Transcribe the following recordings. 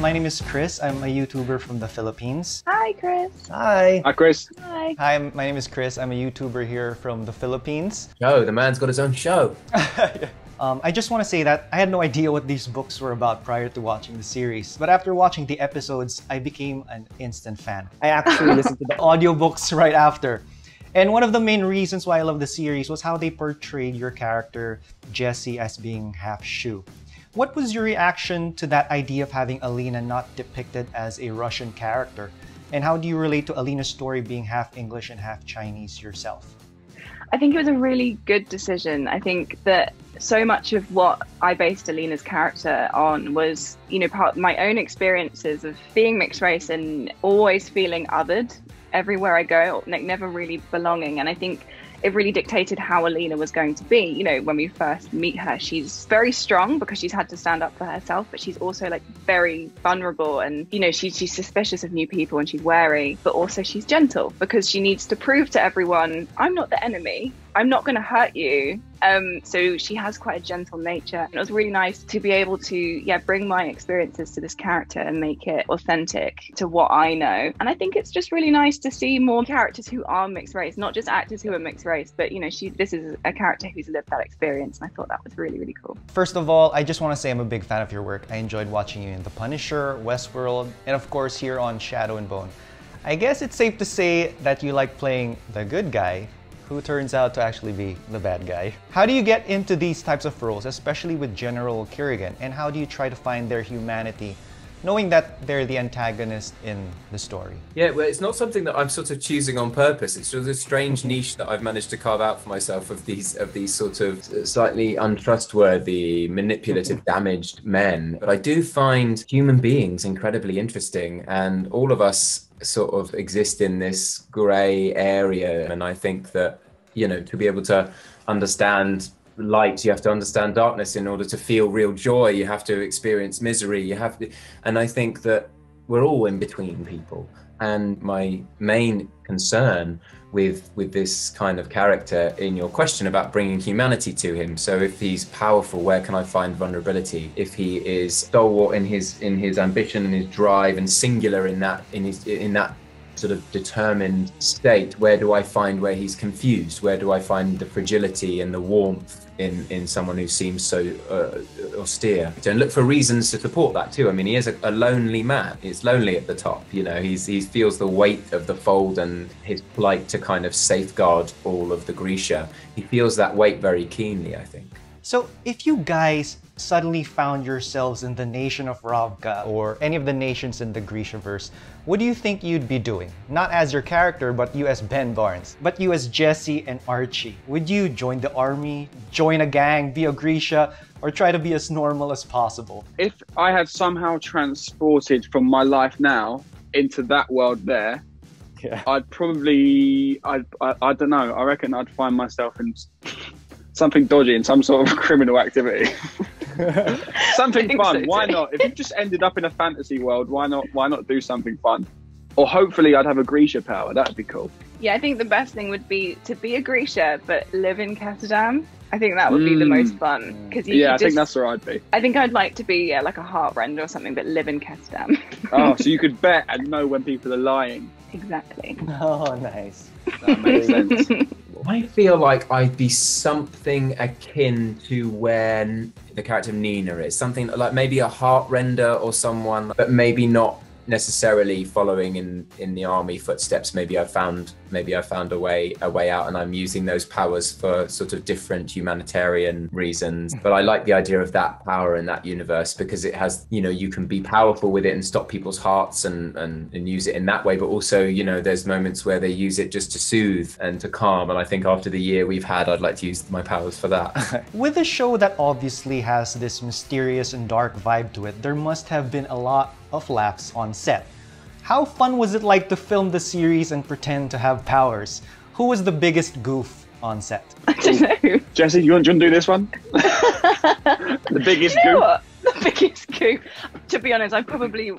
my name is Chris. I'm a YouTuber from the Philippines. Hi, Chris. Hi. Hi, Chris. Hi. Hi, my name is Chris. I'm a YouTuber here from the Philippines. Oh, the man's got his own show. I just want to say that I had no idea what these books were about prior to watching the series. But after watching the episodes, I became an instant fan. I actually listened to the audiobooks right after. And one of the main reasons why I love the series was how they portrayed your character, Jessie, as being half Shu. What was your reaction to that idea of having Alina not depicted as a Russian character? And how do you relate to Alina's story being half English and half Chinese yourself? I think it was a really good decision. I think that so much of what I based Alina's character on was, part of my own experiences of being mixed race and always feeling othered everywhere I go, like never really belonging. And I think it really dictated how Alina was going to be. When we first meet her, she's very strong because she's had to stand up for herself, but she's also like very vulnerable and, she's suspicious of new people and she's wary, but also she's gentle because she needs to prove to everyone, I'm not the enemy. I'm not going to hurt you. So she has quite a gentle nature. And it was really nice to be able to, bring my experiences to this character and make it authentic to what I know. And I think it's just really nice to see more characters who are mixed race, not just actors who are mixed race, but this is a character who's lived that experience. And I thought that was really, really cool. First of all, I just want to say I'm a big fan of your work. I enjoyed watching you in The Punisher, Westworld, and of course here on Shadow and Bone. I guess it's safe to say that you like playing the good guy, who turns out to actually be the bad guy. How do you get into these types of roles, especially with General Kirigan, and how do you try to find their humanity, knowing that they're the antagonist in the story? Yeah, well, it's not something that I'm sort of choosing on purpose. It's sort of a strange niche that I've managed to carve out for myself of these sort of slightly untrustworthy, manipulative, damaged men. But I do find human beings incredibly interesting, and all of us sort of exist in this grey area. And I think that, to be able to understand light, you have to understand darkness. In order to feel real joy, you have to experience misery. And I think that we're all in between people. And my main concern with this kind of character in your question about bringing humanity to him. So if he's powerful, where can I find vulnerability? If he is stalwart in his ambition and his drive and singular in that sort of determined state, where do I find where he's confused? Where do I find the fragility and the warmth in someone who seems so austere? And look for reasons to support that too. I mean, he is a lonely man. He's lonely at the top. He feels the weight of the fold and his plight to kind of safeguard all of the Grisha. He feels that weight very keenly, I think. So if you guys suddenly found yourselves in the nation of Ravka or any of the nations in the Grishaverse, what do you think you'd be doing? Not as your character, but you as Ben Barnes, but you as Jessie and Archie. Would you join the army, join a gang, be a Grisha, or try to be as normal as possible? If I had somehow transported from my life now into that world there, I'd probably, I don't know, I reckon I'd find myself in something dodgy, in some sort of criminal activity. Something fun. Why not? If you just ended up in a fantasy world, why not do something fun? Or hopefully I'd have a Grisha power. That'd be cool. Yeah, I think the best thing would be to be a Grisha but live in Cantada. I think that would be the most fun. I think that's where I'd be. I think I'd like to be like a heartrender or something, but live in Cantada. Oh, so you could bet and know when people are lying. Exactly. Oh, nice. That makes sense. I feel like I'd be something akin to where the character Nina is. Something like maybe a heartrender or someone, but maybe not necessarily following in the army footsteps. Maybe I found a way out, and I'm using those powers for sort of different humanitarian reasons. But I like the idea of that power in that universe because it has, you can be powerful with it and stop people's hearts and use it in that way. But also, there's moments where they use it just to soothe and to calm. And I think after the year we've had, I'd like to use my powers for that. With a show that obviously has this mysterious and dark vibe to it, there must have been a lot of laughs on set. How fun was it like to film the series and pretend to have powers? Who was the biggest goof on set? I don't know. Jessie, you want to do this one? The biggest goof? The biggest goof. To be honest, I probably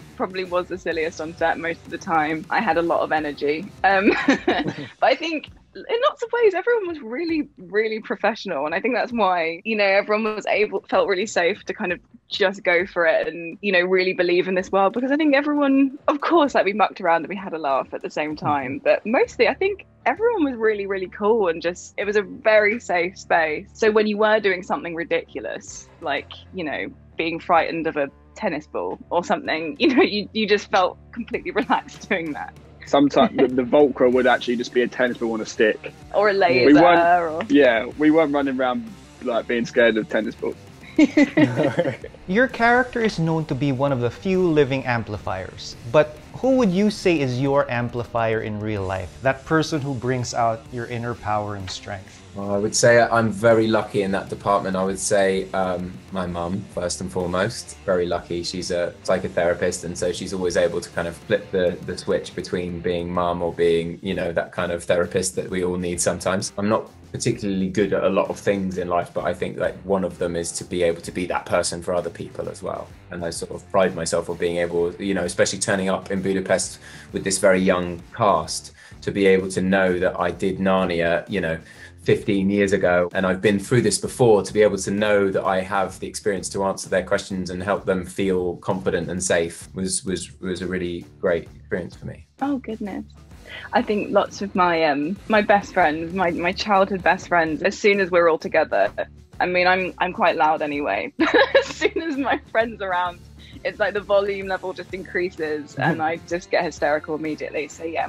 was the silliest on set most of the time. I had a lot of energy. But I think in lots of ways, everyone was really, really professional. And I think that's why, you know, everyone felt really safe to kind of just go for it and, you know, really believe in this world. Because I think everyone, of course, like we mucked around and we had a laugh at the same time. But mostly, I think everyone was really, really cool and just, it was a very safe space. So when you were doing something ridiculous, like, you know, being frightened of a tennis ball or something, you know, you just felt completely relaxed doing that. Sometimes the Volcra would actually just be a tennis ball on a stick. Or a laser. Yeah, we weren't running around like being scared of tennis balls. Your character is known to be one of the few living amplifiers, but who would you say is your amplifier in real life? That person who brings out your inner power and strength? Well, I would say I'm very lucky in that department. I would say my mum, first and foremost, very lucky. She's a psychotherapist, and so she's always able to kind of flip the switch between being mum or being, you know, that kind of therapist that we all need sometimes. I'm not particularly good at a lot of things in life, but I think like one of them is to be able to be that person for other people as well. And I sort of pride myself on being able, you know, especially turning up in Budapest with this very young cast, to be able to know that I did Narnia, you know, 15 years ago, and I've been through this before, to be able to know that I have the experience to answer their questions and help them feel confident and safe was a really great experience for me. Oh goodness. I think lots of my my best friends, my childhood best friends, as soon as we're all together, I mean, I'm quite loud anyway. As soon as my friends are around, it's like the volume level just increases and I just get hysterical immediately. So yeah,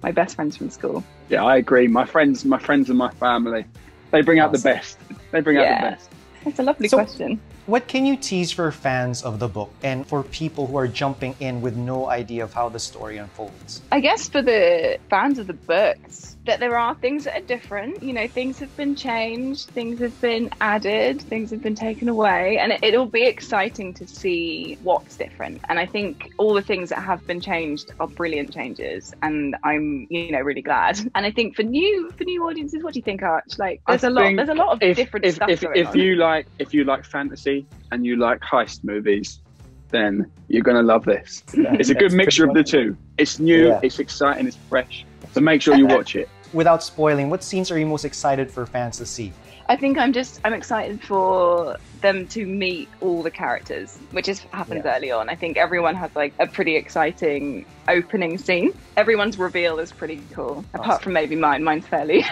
my best friends from school. Yeah, I agree. My friends and my family, they bring out the best. They bring out the best. That's a lovely question. What can you tease for fans of the book and for people who are jumping in with no idea of how the story unfolds? I guess for the fans of the books, that there are things that are different. You know, things have been changed, things have been added, things have been taken away, and it'll be exciting to see what's different. And I think all the things that have been changed are brilliant changes, and I'm, you know, really glad. And I think for new audiences, what do you think, Arch? Like, there's a lot of different stuff going on. If you like fantasy and you like heist movies, then you're gonna love this. It's a good mixture of the two. It's new, it's exciting, it's fresh. So make sure you watch it. Without spoiling, what scenes are you most excited for fans to see? I think I'm excited for them to meet all the characters, which happens early on. I think everyone has like a pretty exciting opening scene. Everyone's reveal is pretty cool, apart from maybe mine. Mine's fairly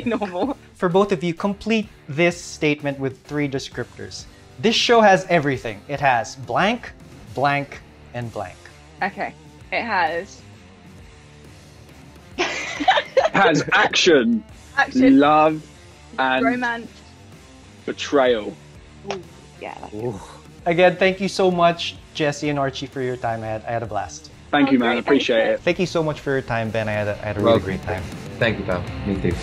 normal. For both of you, complete this statement with 3 descriptors. This show has everything. It has blank, blank, and blank. Okay. It has action, love, and romance, betrayal. Ooh, yeah. Again, thank you so much, Jessie and Archie, for your time. I had a blast. Thank you, man. Appreciate it. Thank you so much for your time, Ben. I had a really great time. Thank you, pal. Me too.